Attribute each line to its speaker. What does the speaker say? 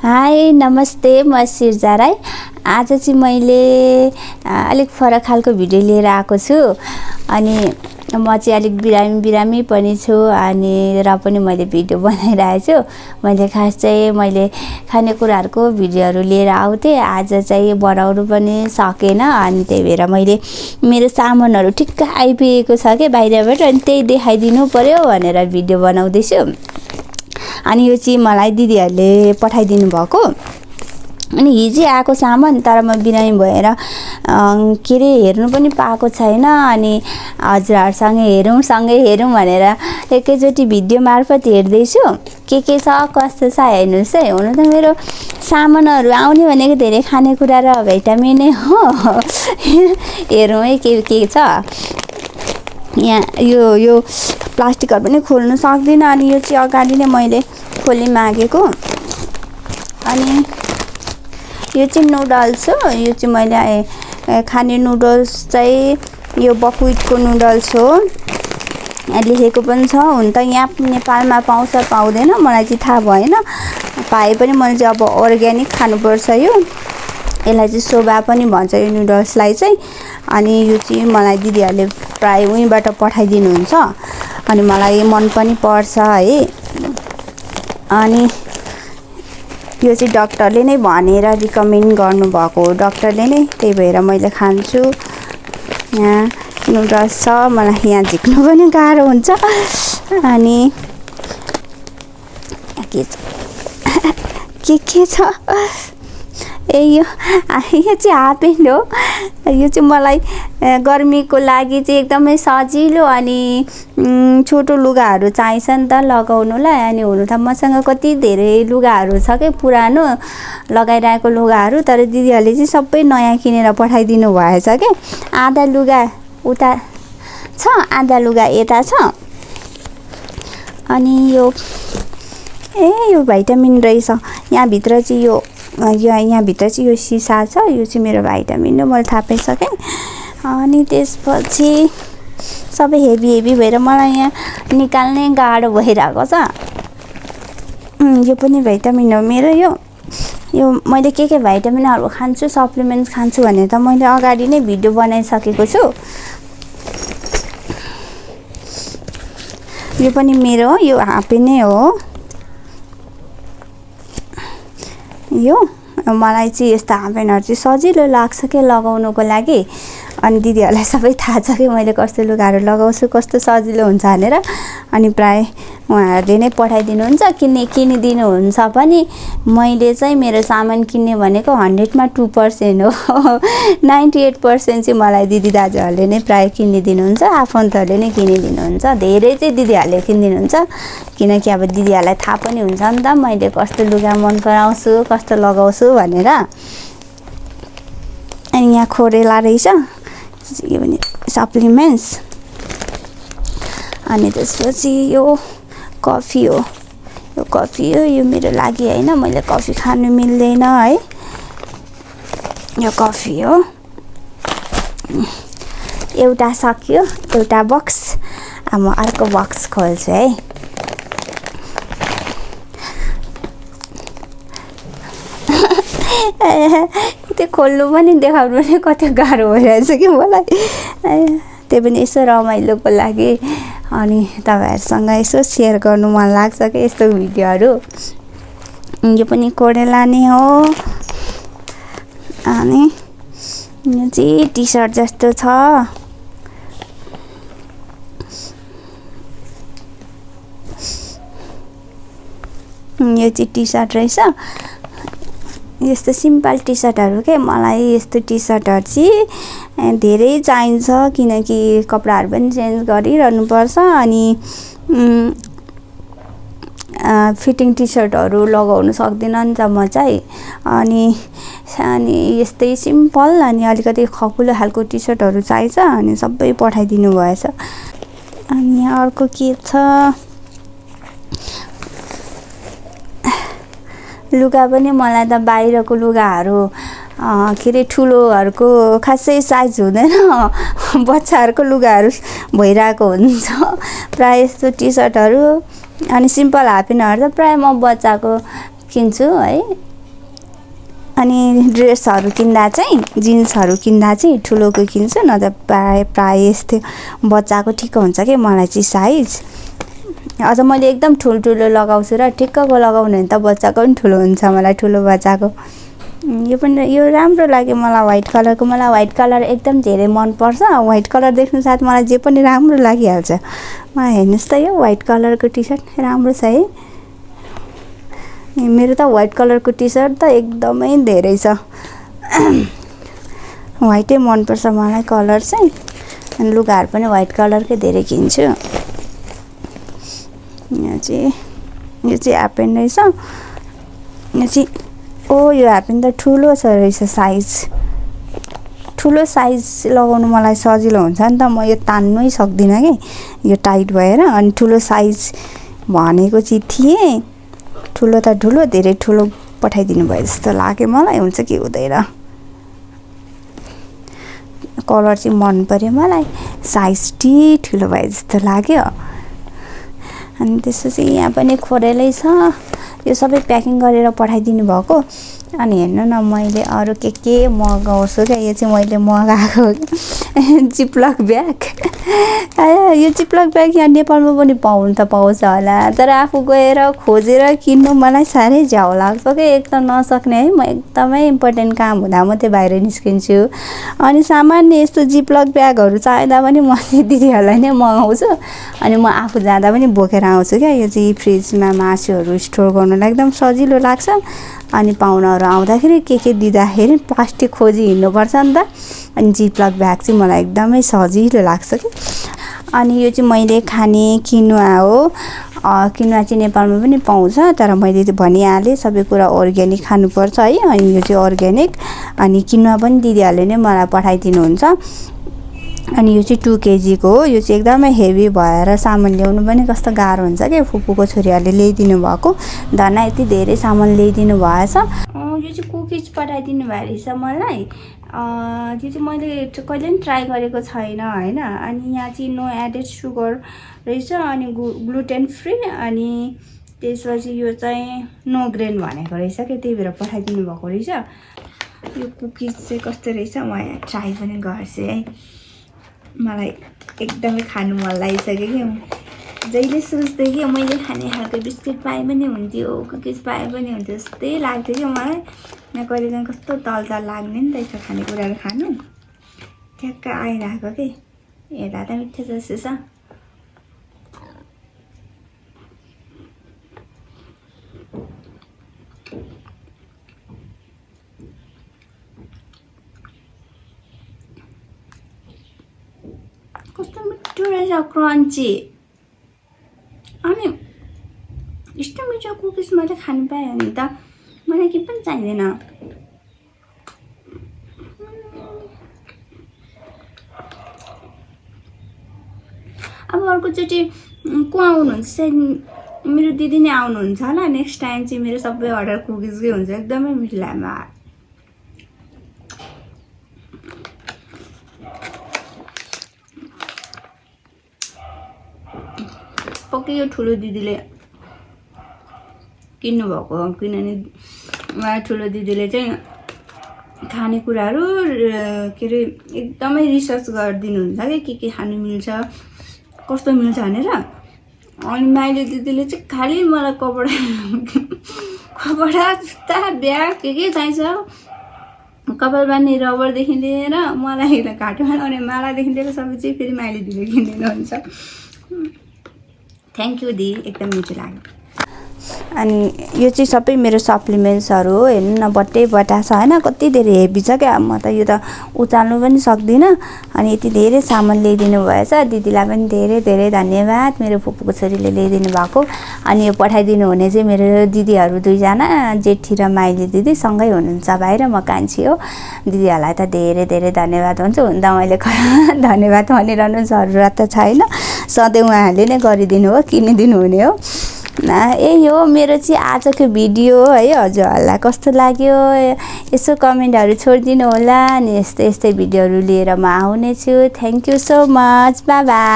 Speaker 1: High नमस्ते, म सिर्जा राई। आज चाहिँ मैले अलिक फरक खालको भिडियो लिएर आएको छु। अनि म चाहिँ अलिक बिरामी पनि छु अनि र पनि मैले भिडियो बनाइरहेको छु। मैले खास चाहिँ मैले खानेकुराहरूको भिडियोहरू लिएर आउँथेँ। आज चाहिँ बनाउनु पनि सकेन अनि त्यही भएर मैले मेरो सामानहरू ठिक्क आइपुगेको छ के बाहिरबाट, अनि त्यही देखाइदिनु पर्यो भनेर भिडियो बनाउँदैछु। अनि यो चाहिँ मलाई दिदीहरूले पठाइदिनु भएको, अनि हिजो आएको सामान, तर म बिरामी भएर के अरे हेर्नु पनि पाएको छैन। अनि हजुरहरूसँग सँगै हेरौँ भनेर एकैचोटि भिडियो मार्फत हेर्दैछु के छ कस्तो छ। हेर्नुहोस् है, हुन त मेरो सामानहरू आउने भनेको धेरै खानेकुरा र भिटामिनै हो। हेरौँ है के छ यहाँ। यो प्लास्टिकहरू पनि खोल्नु सक्दिनँ, अनि यो चाहिँ अगाडि नै मैले खोली मागेको। अनि यो चाहिँ नुडल्स हो। यो चाहिँ मैले खाने नुडल्स चाहिँ यो बकविटको नुडल्स हो लेखेको पनि छ। हुन त यहाँ नेपालमा पाउँछ पाउँदैन मलाई चाहिँ थाहा भएन, पाए पनि मैले चाहिँ अब अर्ग्यानिक खानुपर्छ। यसलाई चाहिँ सोबा पनि भन्छ यो नुडल्सलाई चाहिँ। अनि यो चाहिँ मलाई दिदीहरूले प्राय उहीँबाट पठाइदिनुहुन्छ, अनि मलाई मन पनि पर्छ है। अनि यो चाहिँ डाक्टरले नै भनेर रिकमेन्ड गर्नुभएको हो, डाक्टरले नै, त्यही भएर मैले खान्छु। यहाँ नुडल्स छ, मलाई यहाँ झिक्नु पनि गाह्रो हुन्छ। अनि के छ यो चाहिँ हाफ प्यान्ट हो। यो चाहिँ मलाई गर्मीको लागि चाहिँ एकदमै सजिलो अनि छोटो लुगाहरू चाहिन्छ नि त लगाउनुलाई। अनि हुनु त मसँग कति धेरै लुगाहरू छ कि पुरानो लगाइरहेको लुगाहरू, तर दिदीहरूले चाहिँ सबै नयाँ किनेर पठाइदिनु भएछ कि। आधा लुगा उता छ, आधा लुगा यता छ। अनि यो भाइटामिन रहेछ यहाँभित्र चाहिँ यहाँभित्र चाहिँ यो सिसा छ। यो चाहिँ मेरो भाइटामिन हो, मैले थाहा पाइसकेँ। अनि त्यसपछि सबै हेभी भएर मलाई यहाँ निकाल्ने गाह्रो भइरहेको छ। यो पनि भाइटामिन हो मेरो। यो मैले के भाइटामिनहरू खान्छु, सप्लिमेन्ट्स खान्छु भने त मैले अगाडि नै भिडियो बनाइसकेको छु। यो पनि मेरो हो, यो हाफे नै हो। यो मलाई चाहिँ यस्तो हाफपेन्टहरू चाहिँ सजिलो लाग्छ के लगाउनुको लागि। अनि दिदीहरूलाई सबै थाहा छ कि मैले कस्तो लुगाहरू लगाउँछु, कस्तो सजिलो हुन्छ भनेर। अनि प्राय उहाँहरूले नै पठाइदिनुहुन्छ, किनिदिनुहुन्छ पनि। मैले चाहिँ मेरो सामान किन्ने भनेको 100मा 2% हो। 98% चाहिँ मलाई दिदी दाजुहरूले नै प्राय किनिदिनुहुन्छ, आफन्तहरूले नै किनिदिनुहुन्छ। धेरै चाहिँ दिदीहरूले किनिदिनुहुन्छ, किनकि अब दिदीहरूलाई थाहा पनि हुन्छ नि त मैले कस्तो लुगा मन पराउँछु, कस्तो लगाउँछु भनेर। अनि यहाँ खोरेला रहेछ, यो पनि सप्लिमेन्ट्स। अनि त्यसपछि यो कफी हो, यो मेरो लागि होइन, मैले कफी खानु मिल्दैन है। यो कफी हो। एउटा सक्यो, एउटा बक्स। अब म अर्को बक्स खोल्छु है। त्यो खोल्नु पनि देखाउनु पनि कति गाह्रो भइरहेछ कि मलाई। त्यो पनि यसो रमाइलोको लागि अनि तपाईँहरूसँग यसो सेयर गर्नु मन लाग्छ कि यस्तो भिडियोहरू। यो पनि कोरेला नै हो। अनि यो चाहिँ टी सर्ट जस्तो छ। यो चाहिँ टी सर्ट रहेछ। यस्तो सिम्पल टी सर्टहरू के मलाई यस्तो टी सर्टहरू चाहिँ धेरै चाहिन्छ, किनकि कपडाहरू पनि चेन्ज गरिरहनुपर्छ। अनि फिटिङ टी सर्टहरू लगाउनु सक्दिनँ नि त म चाहिँ। अनि यस्तै सिम्पल अनि अलिकति खकुलो खालको टी सर्टहरू चाहिन्छ, अनि सबै पठाइदिनु भएछ। अनि यहाँ अर्को के छ, लुगा पनि मलाई त बाहिरको लुगाहरू के अरे ठुलोहरूको खासै साइज हुँदैन, बच्चाहरूको लुगाहरू भइरहेको हुन्छ प्राय यस्तो टी सर्टहरू। अनि सिम्पल हाफ प्यान्टहरू त प्राय म बच्चाको किन्छु है। अनि ड्रेसहरू किन्दा चाहिँ जिन्सहरू किन्दा चाहिँ ठुलोको किन्छु, न त प्राय यस्तो बच्चाको ठिक्क हुन्छ कि मलाई चाहिँ साइज। अझ मैले एकदम ठुल्ठुलो लगाउँछु र ठिक्कको लगाउने भने त बच्चाको पनि ठुलो हुन्छ, मलाई ठुलो बच्चाको। यो राम्रो लाग्यो मलाई व्हाइट कलरको। मलाई व्हाइट कलर एकदम धेरै मनपर्छ। व्हाइट कलर देख्नु साथ मलाई जे पनि राम्रो लागिहाल्छ। मलाई हेर्नुहोस् त यो व्हाइट कलरको टी सर्ट राम्रो छ है। मेरो त व्हाइट कलरको टी सर्ट त एकदमै धेरै छ। व्हाइटै मनपर्छ मलाई कलर चाहिँ। अनि लुगाहरू पनि व्हाइट कलरकै धेरै किन्छु। यो चाहिँ हाफ प्यान्ट रहेछ। यो चाहिँ यो हाफ प्यान्ट त ठुलो छ रहेछ साइज। ठुलो साइज लगाउनु मलाई सजिलो हुन्छ नि त, म यो तान्नै सक्दिनँ कि यो टाइट भएर। अनि ठुलो साइज भनेको चाहिँ थिएँ, ठुलो त ठुलो, धेरै ठुलो पठाइदिनु भयो जस्तो लाग्यो मलाई। हुन्छ कि हुँदैन, कलर चाहिँ मन पर्यो मलाई, साइज ठुलो भयो जस्तो लाग्यो। अनि त्यसपछि यहाँ पनि खोरेलै छ, यो सबै प्याकिङ गरेर पठाइदिनु भएको। अनि हेर्नु न मैले अरू के मगाउँछु क्या। यो चाहिँ मैले मगाएको जिपलक ब्याग। यो जिपलक ब्याग यहाँ नेपालमा पनि पाउनु त पाउँछ होला, तर आफू गएर खोजेर किन्नु मलाई साह्रै झ्याउ लाग्छ कि। एक त नसक्ने है, म एकदमै इम्पोर्टेन्ट काम हुँदा मात्रै बाहिर निस्किन्छु। अनि सामान्य यस्तो जिपलक ब्यागहरू चाहिँदा पनि म चाहिँ दिदीहरूलाई नै मगाउँछु। अनि म आफू जाँदा पनि बोकेर आउँछु क्या। यो चाहिँ फ्रिजमा मासुहरू स्टोर गर्नुलाई एकदम सजिलो लाग्छ। अनि पाहुनाहरू आउँदाखेरि के दिँदाखेरि प्लास्टिक खोजी हिँड्नुपर्छ नि त। अनि जिपलक ब्याग चाहिँ मलाई एकदमै सजिलो लाग्छ कि। अनि यो चाहिँ मैले खाने किनुवा हो। किनुवा चाहिँ नेपालमा पनि पाउँछ, तर मैले चाहिँ भनिहालेँ सबै कुरा अर्ग्यानिक खानुपर्छ है। अनि यो चाहिँ अर्ग्यानिक। अनि किनुवा पनि दिदीहरूले नै मलाई पठाइदिनुहुन्छ। अनि यो चाहिँ 2 केजीको हो। यो चाहिँ एकदमै हेभी भएर सामान ल्याउनु पनि कस्तो गाह्रो हुन्छ क्या। फुपूको छोरीहरूले ल्याइदिनु भएको, धना यति धेरै सामान ल्याइदिनु भएछ। यो चाहिँ कुकिज पठाइदिनु भएको रहेछ मलाई। त्यो चाहिँ मैले कहिले पनि ट्राई गरेको छैन होइन। अनि यहाँ चाहिँ नो एडेड सुगर रहेछ, अनि ग्लुटेन फ्री। अनि त्यसपछि यो चाहिँ नो ग्रेन भनेको रहेछ क्या, त्यही भएर पठाइदिनु भएको रहेछ। यो कुकिज चाहिँ कस्तो रहेछ म यहाँ ट्राई पनि गर्छु है। मलाई एकदमै खानु मन लागिसक्यो कि। जहिले सोच्दै कि मैले खाने खालको बिस्किट पाए पनि हुन्थ्यो, कुकिज पाए पनि हुन्थ्यो जस्तै लाग्थ्यो कि मलाई। यहाँ कहिलेकाहीँ कस्तो तल लाग्ने नि त यस्तो खानेकुराहरू खानु। ठ्याक्क आइरहेको कि हेर्दा त मिठो जस्तो छ। कस्तो मिठो रहेछ, क्रन्ची। अनि यस्तो मिठो कुकिज मैले खानु पाएँ भने त मलाई के पनि चाहिँदैन। अब अर्कोचोटि को आउनुहुन्छ सायद मेरो दिदी नै आउनुहुन्छ होला। नेक्स्ट टाइम चाहिँ मेरो सबै अर्डर कुकिजकै हुन्छ। एकदमै मिठो लाग्यो। पक्कै यो ठुलो दिदीले किन्नुभएको हो, किनभने उहाँ ठुलो दिदीले चाहिँ खानेकुराहरू के अरे एकदमै रिसर्च गरिदिनुहुन्छ कि के खानु मिल्छ, कस्तो मिल्छ भनेर। अनि माइली दिदीले चाहिँ खालि मलाई कपडा जुत्ता ब्याग के चाहिन्छ, कपाल बान्ने रबरदेखि लिएर मलाई घाँटीमा लगाउने मालादेखि लिएर सबै चाहिँ फेरि माइली दिदीले किनिदिनुहुन्छ। थ्याङ्क यू दी, एकदम मिठो लाग्यो। अनि यो चाहिँ सबै मेरो सप्लिमेन्ट्सहरू हो। हेर्नु न बट्टै बट्टा छ होइन, कति धेरै हेभी छ क्या। म त यो त उचाल्नु पनि सक्दिनँ। अनि यति धेरै सामान ल्याइदिनु भएछ। दिदीलाई पनि धेरै धेरै धन्यवाद, मेरो फुपूको छोरीले ल्याइदिनु भएको। अनि यो पठाइदिनु हुने चाहिँ मेरो दिदीहरू 2 जना, जेठी र माइली दिदी सँगै हुनुहुन्छ बाहिर, म कान्छी हो। दिदीहरूलाई त धेरै धेरै धन्यवाद भन्छु। हुँदा मैले धन्यवाद भनिरहनु जरुरत त छैन, सधैँ उहाँहरूले नै गरिदिनु हो, किनिदिनु हुने हो। यही हो मेरो चाहिँ आजको भिडियो है। हजुरहरूलाई कस्तो लाग्यो यसो कमेन्टहरू छोडिदिनु होला। अनि यस्तै भिडियोहरू लिएर म आउनेछु। Thank you so much, by by.